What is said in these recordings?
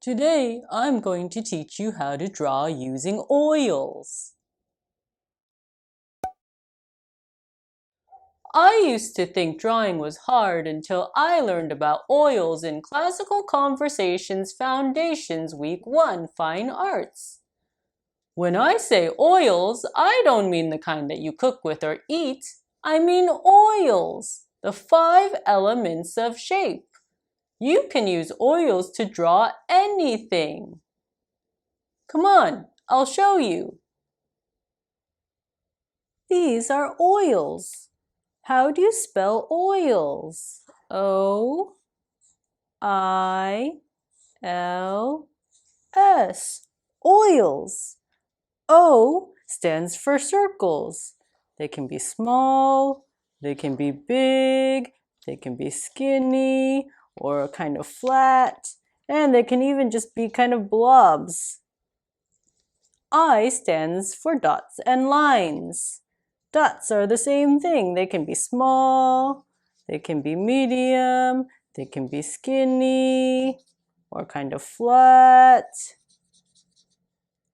Today, I'm going to teach you how to draw using oils. I used to think drawing was hard until I learned about oils in Classical Conversations Foundations Week 1 Fine Arts. When I say oils, I don't mean the kind that you cook with or eat. I mean oils, the 5 elements of shape. You can use oils to draw anything. Come on, I'll show you. These are oils. How do you spell oils? O-I-L-S. Oils. O stands for circles. They can be small, they can be big, they can be skinny or kind of flat, and they can even just be kind of blobs. I stands for dots and lines. Dots are the same thing. They can be small, they can be medium, they can be skinny or kind of flat.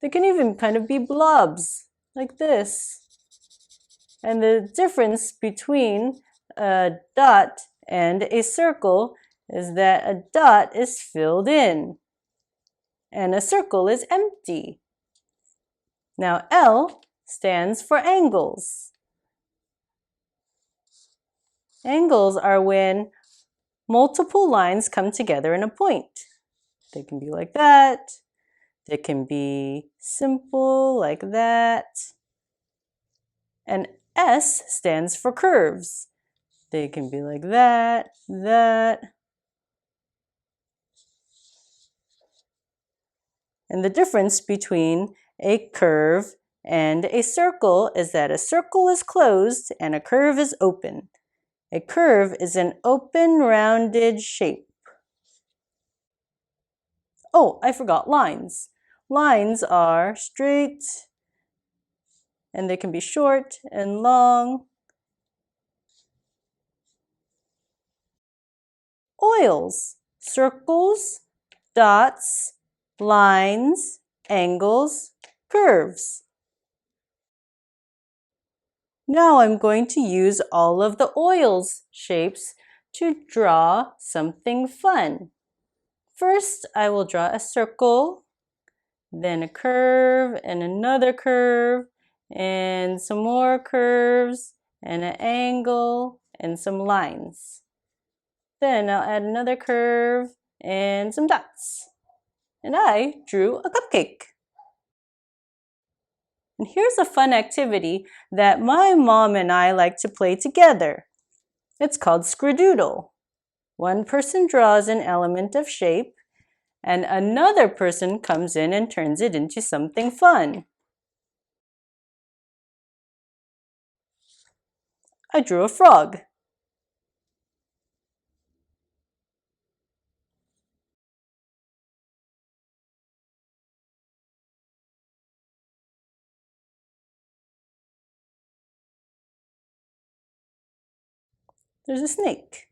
They can even kind of be blobs like this. And the difference between a dot and a circle is that a dot is filled in and a circle is empty. Now L stands for angles. Angles are when multiple lines come together in a point. They can be like that. They can be simple like that. And S stands for curves. They can be like that, that. And the difference between a curve and a circle is that a circle is closed and a curve is open. A curve is an open, rounded shape. Oh, I forgot lines. Lines are straight, and they can be short and long. Oils, circles, dots, lines, angles, curves. Now I'm going to use all of the oils shapes to draw something fun. First, I will draw a circle, then a curve and another curve, and some more curves, and an angle, and some lines. Then I'll add another curve and some dots. And I drew a cupcake. And here's a fun activity that my mom and I like to play together. It's called Scridoodle. One person draws an element of shape, and another person comes in and turns it into something fun. I drew a frog. There's a snake.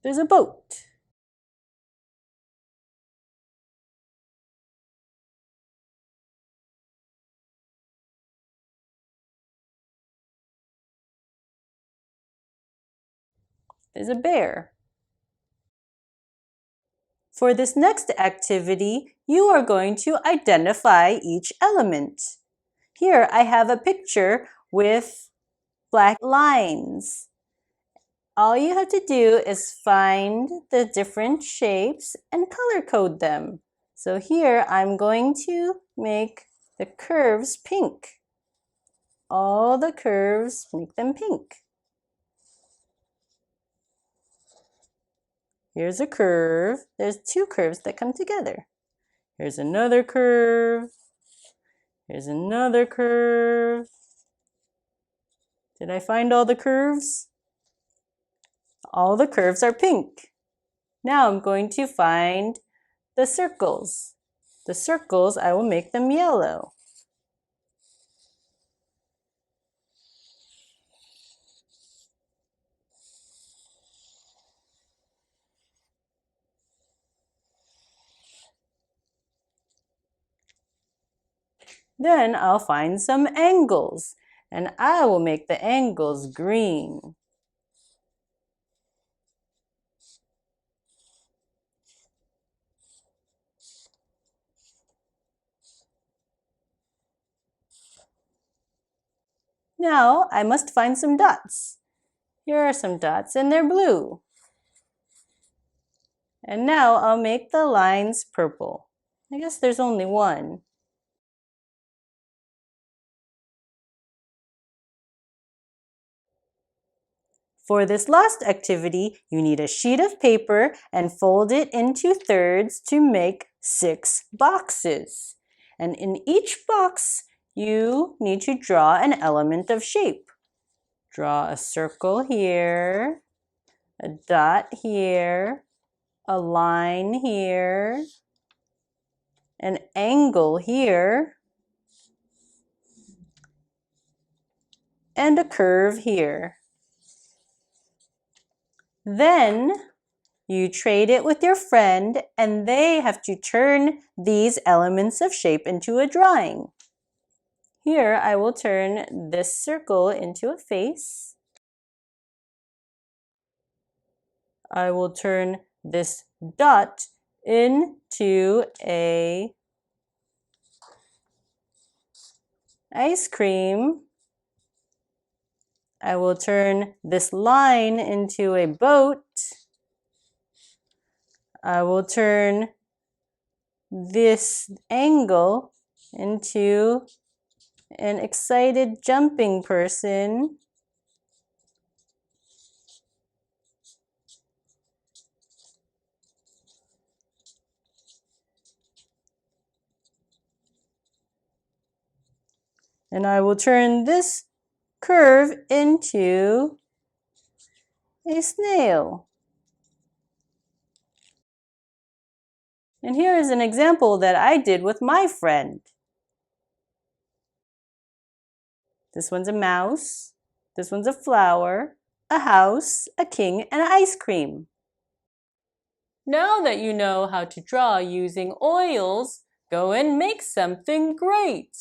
There's a boat. There's a bear. For this next activity, you are going to identify each element. Here I have a picture with black lines. All you have to do is find the different shapes and color code them. So here I'm going to make the curves pink. All the curves, make them pink. Here's a curve. There's 2 curves that come together. Here's another curve. Here's another curve. Did I find all the curves? All the curves are pink. Now I'm going to find the circles. The circles, I will make them yellow. Then I'll find some angles, and I will make the angles green. Now I must find some dots. Here are some dots and they're blue. And now I'll make the lines purple. I guess there's only one. For this last activity, you need a sheet of paper and fold it into thirds to make 6 boxes. And in each box, you need to draw an element of shape. Draw a circle here, a dot here, a line here, an angle here, and a curve here. Then you trade it with your friend and they have to turn these elements of shape into a drawing. Here I will turn this circle into a face. I will turn this dot into a ice cream. I will turn this line into a boat. I will turn this angle into an excited jumping person. And I will turn this curve into a snail. And here is an example that I did with my friend. This one's a mouse, this one's a flower, a house, a king, and ice cream. Now that you know how to draw using oils, go and make something great!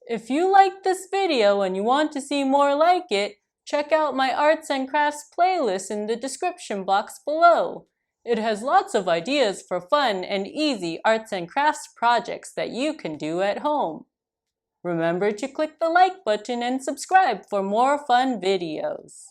If you liked this video and you want to see more like it, check out my arts and crafts playlist in the description box below. It has lots of ideas for fun and easy arts and crafts projects that you can do at home. Remember to click the like button and subscribe for more fun videos.